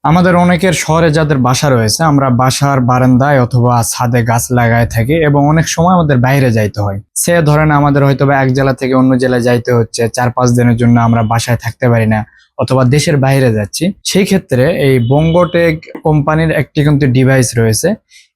আমাদের অনেকের শহরে যাদের বাসা রয়েছে, আমরা বাসার বারান্দায় অথবা ছাদে গাছ লাগায় থাকি এবং অনেক সময় আমাদের বাইরে যাইতে হয়। সে ধরেন আমাদের হয়তো বা এক জেলা থেকে অন্য জেলায় যাইতে হচ্ছে, 4-5 দিনের জন্য আমরা বাসায় থাকতে পারি না, অথবা দেশের বাইরে যাচ্ছি। সেই ক্ষেত্রে এই বঙ্গটেক কোম্পানির একটি কিন্তু ডিভাইস রয়েছে।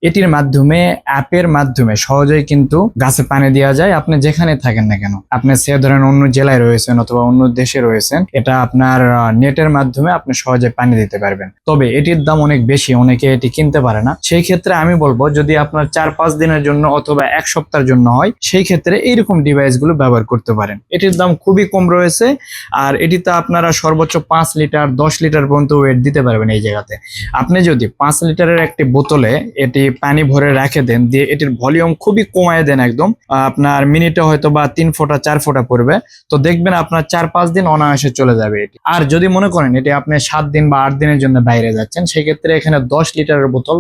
এটির মাধ্যমে, অ্যাপের মাধ্যমে সহজেই কিন্তু গাছে পানি দেওয়া যায়। আপনি যেখানে থাকেন না কেন, আপনি সে ধরেন অন্য জেলায় রয়েছেন অথবা অন্য দেশে রয়েছেন, এটা আপনার নেটের মাধ্যমে আপনি সহজে পানি দিতে পারবেন। তবে এটির দাম অনেক বেশি, অনেকে এটি কিনতে পারে না। সেই ক্ষেত্রে আমি বলবো, যদি আপনার 4-5 দিনের জন্য অথবা এক সপ্তাহের জন্য হয়, সেই ক্ষেত্রে এইরকম ডিভাইস গুলো ব্যবহার করতে পারেন। এটির দাম খুবই কম রয়েছে। আর এটিতে আপনারা সর্বোচ্চ 5 লিটার 10 লিটার পর্যন্ত ওয়েট দিতে পারবেন। এই জায়গাতে আপনি যদি 5 লিটারের একটি বোতলে এটি পানি ভরে রেখে দেন, দিয়ে এটির ভলিউম খুবই কমায় দেন একদম, আপনার মিনিটে হয়তো বা 3 ফোঁটা 4 ফোঁটা পড়বে, তো দেখবেন আপনার 4-5 দিন অনায়াসে চলে যাবে এটি। আর যদি মনে করেন এটি আপনি 7 দিন বা 8 দিনের জন্য বাইরে যাচ্ছেন, সেক্ষেত্রে এখানে 10 লিটারের বোতল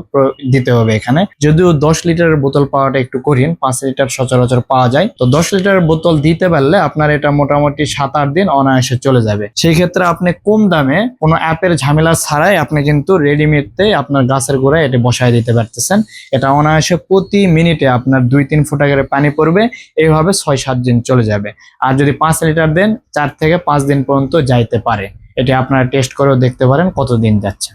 দিতে হবে। এখানে যদিও 10 লিটারের বোতল পাওয়াটা একটু কঠিন, 5 লিটার সচরাচর পাওয়া যায়, তো 10 লিটারের বোতল দিতে পারলে আপনার এটা মোটামুটি 7-8 দিন অনায়াসে চলে যাবে। সেই ক্ষেত্রে আপনি কম দামে কোনো অ্যাপের ঝামেলা ছাড়াই আপনি কিন্তু রেডিমেডতে আপনার গাছের গোড়ায় এটি বসায় দিতে পারতেছেন। এটা অনায়াসে প্রতি মিনিটে আপনার 2-3 ফোঁটা করে পানি পড়বে, এইভাবে 6-7 দিন চলে যাবে। আর যদি 5 লিটার দেন, 4 থেকে 5 দিন পর্যন্ত যাইতে পারে। এটি আপনারা টেস্ট করেও দেখতে পারেন কতদিন যাচ্ছে।